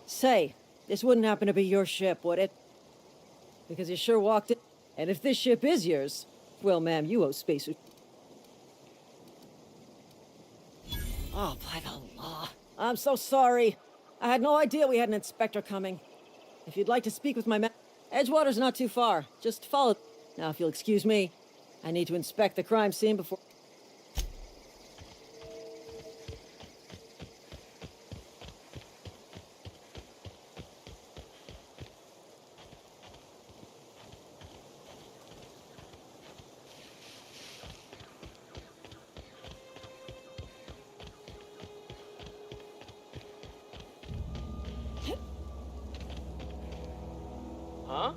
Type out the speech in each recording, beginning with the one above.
Say, this wouldn't happen to be your ship, would it? Because you sure walked it. And if this ship is yours, well, ma'am, you owe space. Oh, by the law. I'm so sorry. I had no idea we had an inspector coming. If you'd like to speak with my Edgewater's not too far. Just follow. Now, if you'll excuse me, I need to inspect the crime scene before... Huh?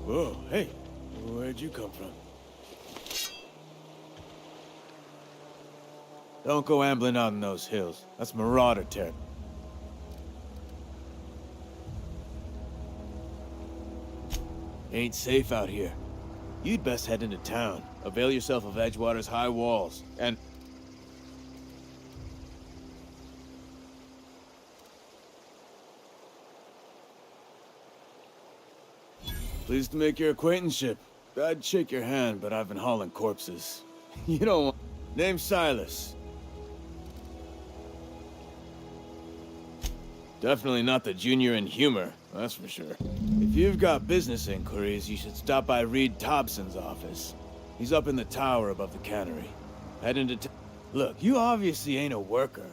Whoa, hey, where'd you come from? Don't go ambling out in those hills. That's marauder territory. Ain't safe out here. You'd best head into town. Avail yourself of Edgewater's high walls, and... Pleased to make your acquaintanceship. I'd shake your hand, but I've been hauling corpses. You don't want... Name's Silas. Definitely not the junior in humor, that's for sure. If you've got business inquiries, you should stop by Reed Thompson's office. He's up in the tower above the cannery. Head into Look, you obviously ain't a worker.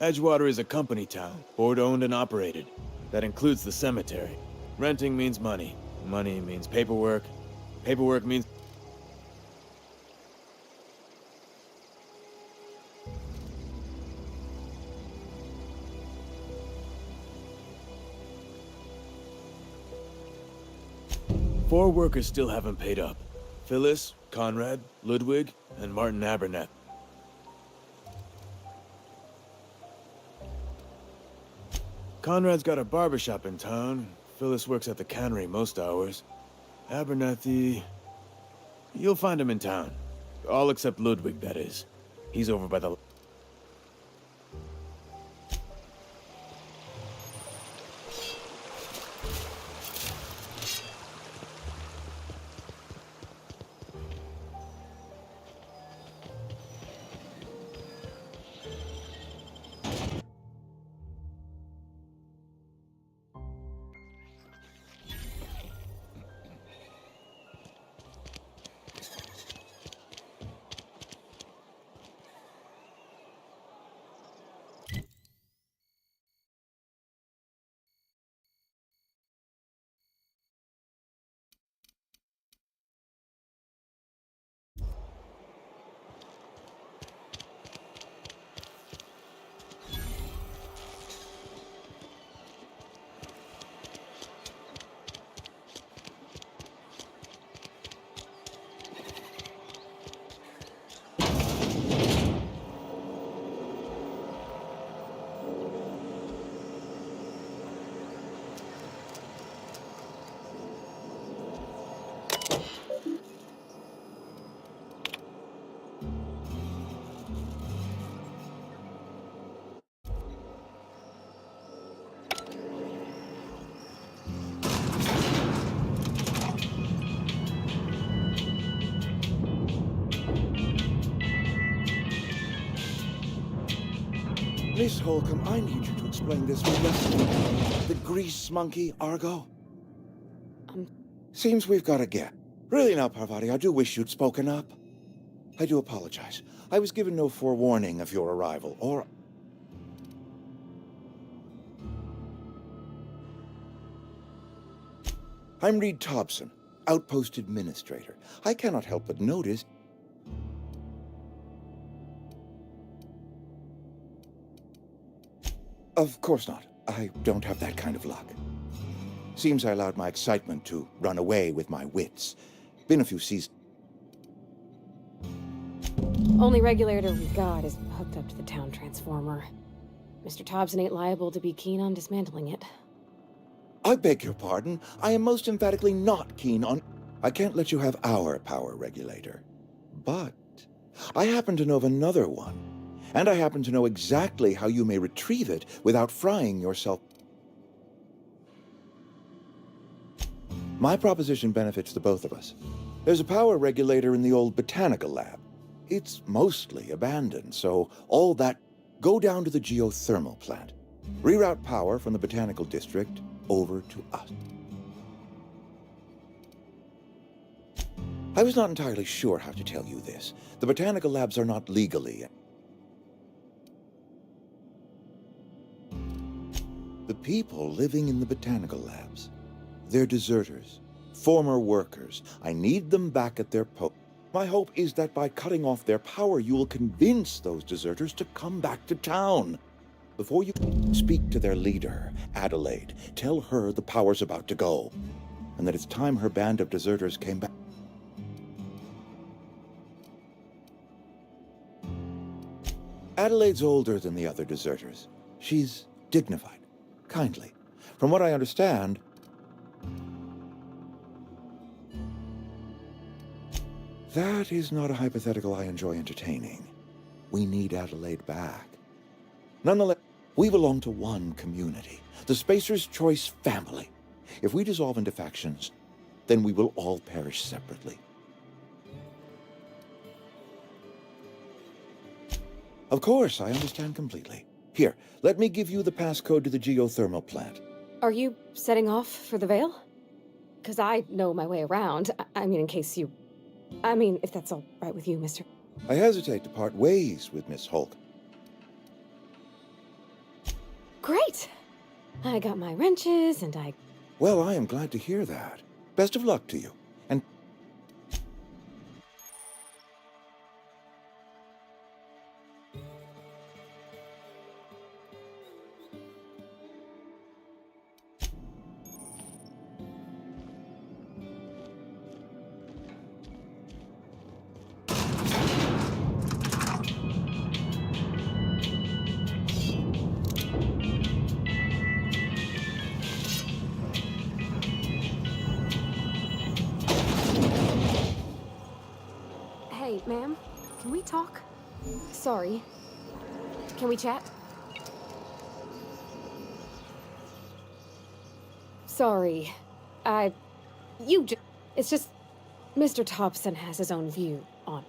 Edgewater is a company town, board-owned and operated. That includes the cemetery. Renting means money. Money means paperwork. Paperwork means... Four workers still haven't paid up. Phyllis, Conrad, Ludwig, and Martin Aberneth. Conrad's got a barbershop in town. Phyllis works at the cannery most hours. Abernethy... You'll find him in town. All except Ludwig, that is. He's over by the... Miss Holcomb, I need you to explain this with us. The grease monkey, Argo? Seems we've got a gap. Really now, Parvati, I do wish you'd spoken up. I do apologize. I was given no forewarning of your arrival, or... I'm Reed Thompson, Outpost Administrator. I cannot help but notice... Of course not. I don't have that kind of luck. Seems I allowed my excitement to run away with my wits. Been a few seasons. Only regulator we've got is hooked up to the town transformer. Mr. Thompson ain't liable to be keen on dismantling it. I beg your pardon. I am most emphatically not keen on... I can't let you have our power regulator. But I happen to know of another one. And I happen to know exactly how you may retrieve it without frying yourself. My proposition benefits the both of us. There's a power regulator in the old botanical lab. It's mostly abandoned, so all that... Go down to the geothermal plant. Reroute power from the botanical district over to us. I was not entirely sure how to tell you this. The botanical labs are not legally... The people living in the botanical labs, they're deserters, former workers. I need them back at their post. My hope is that by cutting off their power, you will convince those deserters to come back to town. Before you speak to their leader, Adelaide, tell her the power's about to go, and that it's time her band of deserters came back. Adelaide's older than the other deserters. She's dignified. Kindly. From what I understand, that is not a hypothetical I enjoy entertaining. We need Adelaide back. Nonetheless, we belong to one community, the Spacer's Choice family. If we dissolve into factions, then we will all perish separately. Of course, I understand completely. Here, let me give you the passcode to the geothermal plant. Are you setting off for the Vale? Because I know my way around. I mean, in case you... I mean, if that's all right with you, Mr. I hesitate to part ways with Miss Hulk. Great! I got my wrenches, and I... Well, I am glad to hear that. Best of luck to you. And... Ma'am, can we talk? Sorry. Can we chat? Sorry. It's just... Mr. Thompson has his own view on...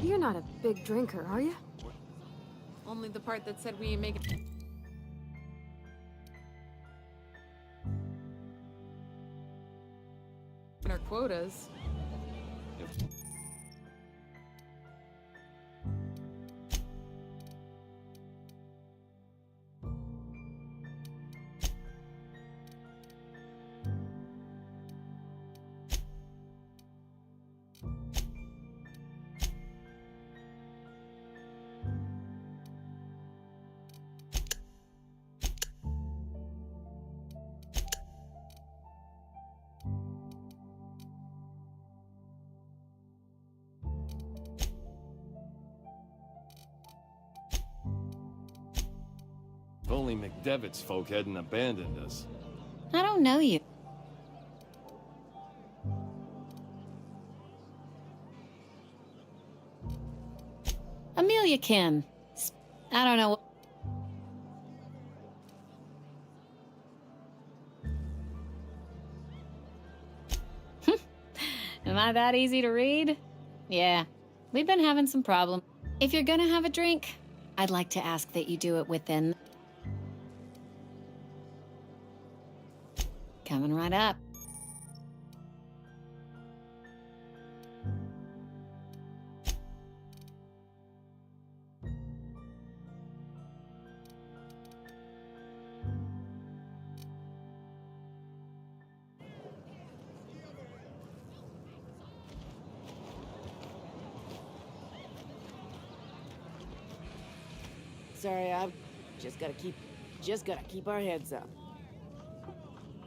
You're not a big drinker, are you? Only the part that said we ain't making... our quotas. If only McDevitt's folk hadn't abandoned us. I don't know you. Amelia can. I don't know. Am I that easy to read? Yeah, we've been having some problems. If you're gonna have a drink, I'd like to ask that you do it within... Coming right up. Sorry, I've just gotta keep our heads up.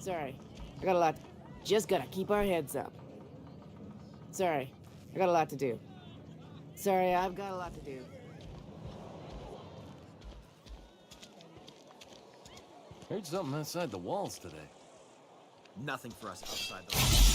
Sorry, I got a lot. Just gotta keep our heads up. Sorry, I got a lot to do. Sorry, I've got a lot to do. Heard something outside the walls today. Nothing for us outside the walls.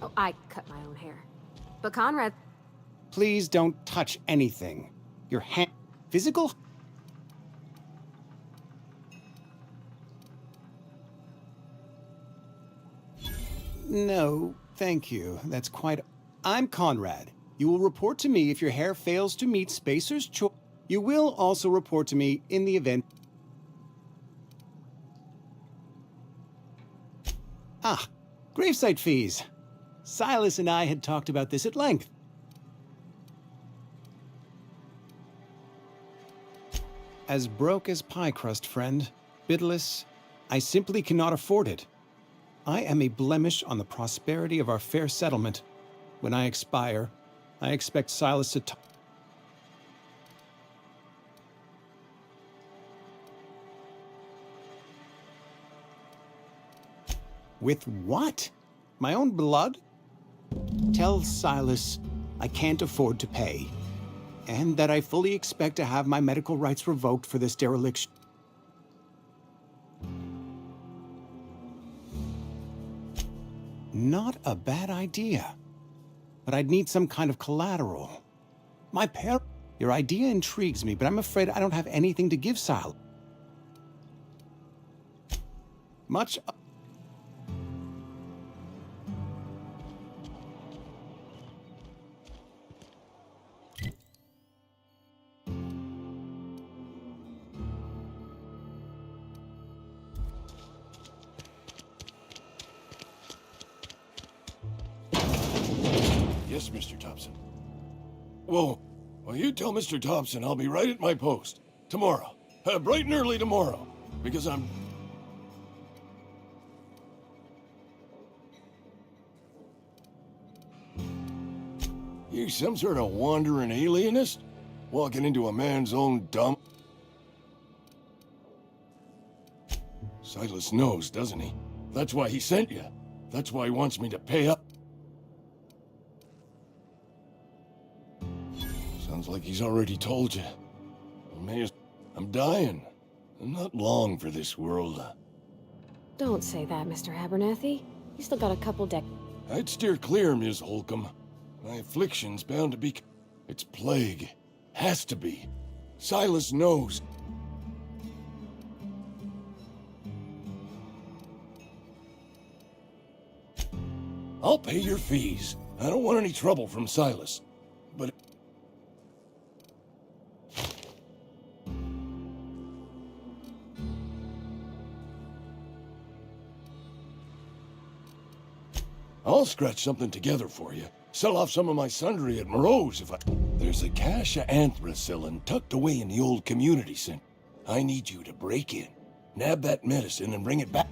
Oh, I cut my own hair. But Conrad... Please don't touch anything. Your hand... Physical... No, thank you. That's quite... I'm Conrad. You will report to me if your hair fails to meet Spacer's choice. You will also report to me in the event... Ah, gravesite fees. Silas and I had talked about this at length. As broke as pie crust, friend. Bidless, I simply cannot afford it. I am a blemish on the prosperity of our fair settlement. When I expire, I expect Silas to With what? My own blood? Tell Silas I can't afford to pay, and that I fully expect to have my medical rights revoked for this dereliction. Not a bad idea, but I'd need some kind of collateral. Your idea intrigues me, but I'm afraid I don't have anything to give Silas. Yes, Mr. Thompson. Well, you tell Mr. Thompson I'll be right at my post. Tomorrow. Bright and early tomorrow. Because I'm... You some sort of wandering alienist? Walking into a man's own dump? Silas knows, doesn't he? That's why he sent you. That's why he wants me to pay up. Sounds like he's already told you. I'm dying. I'm not long for this world. Don't say that, Mr. Abernathy. You still got a couple I'd steer clear, Ms. Holcomb. My affliction's bound to be... It's plague. Has to be. Silas knows. I'll pay your fees. I don't want any trouble from Silas. But... I'll scratch something together for you. Sell off some of my sundry at Moreau's if I... There's a cache of anthracillin tucked away in the old community center. I need you to break in, nab that medicine, and bring it back.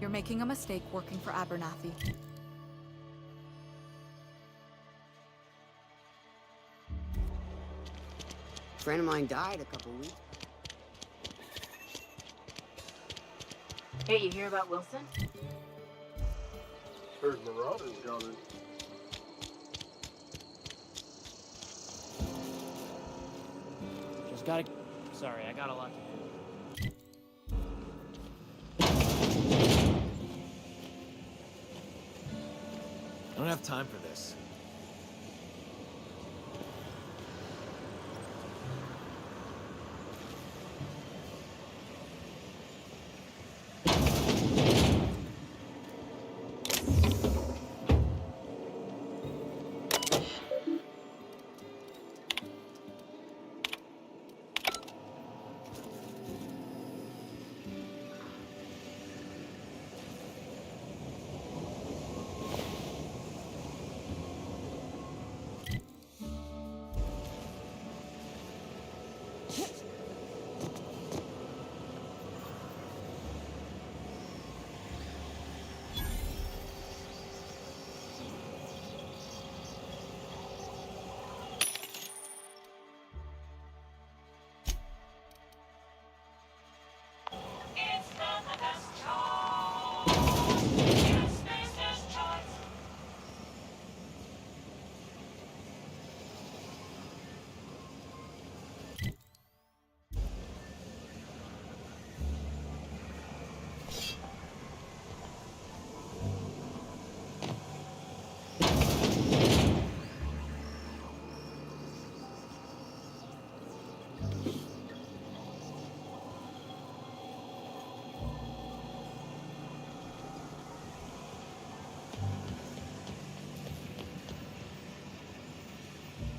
You're making a mistake working for Abernathy. A friend of mine died a couple weeks. Hey, you hear about Wilson? Heard Marauders got it. Just gotta... Sorry, I got a lot to do. I don't have time for this.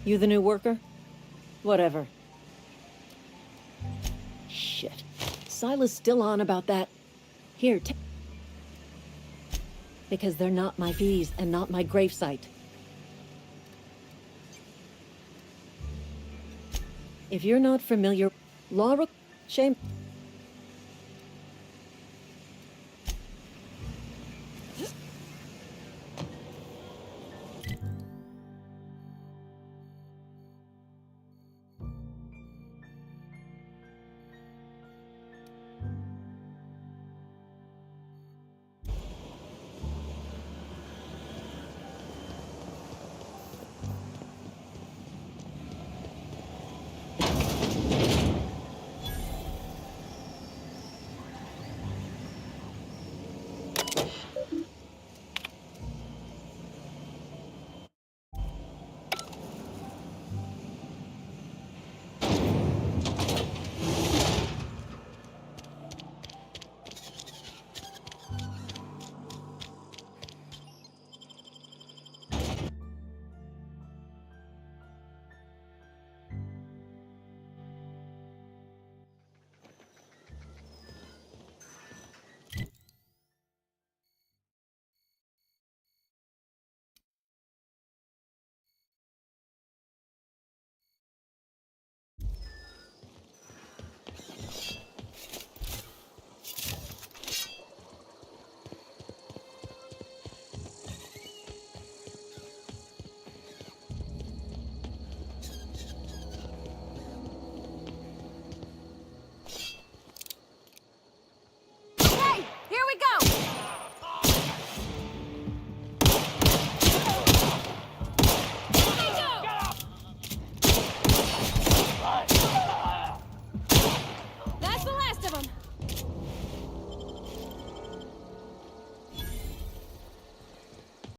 You the new worker? Whatever. Shit. Silas still on about that. Here, because they're not my fees and not my gravesite. If you're not familiar, Laura, shame.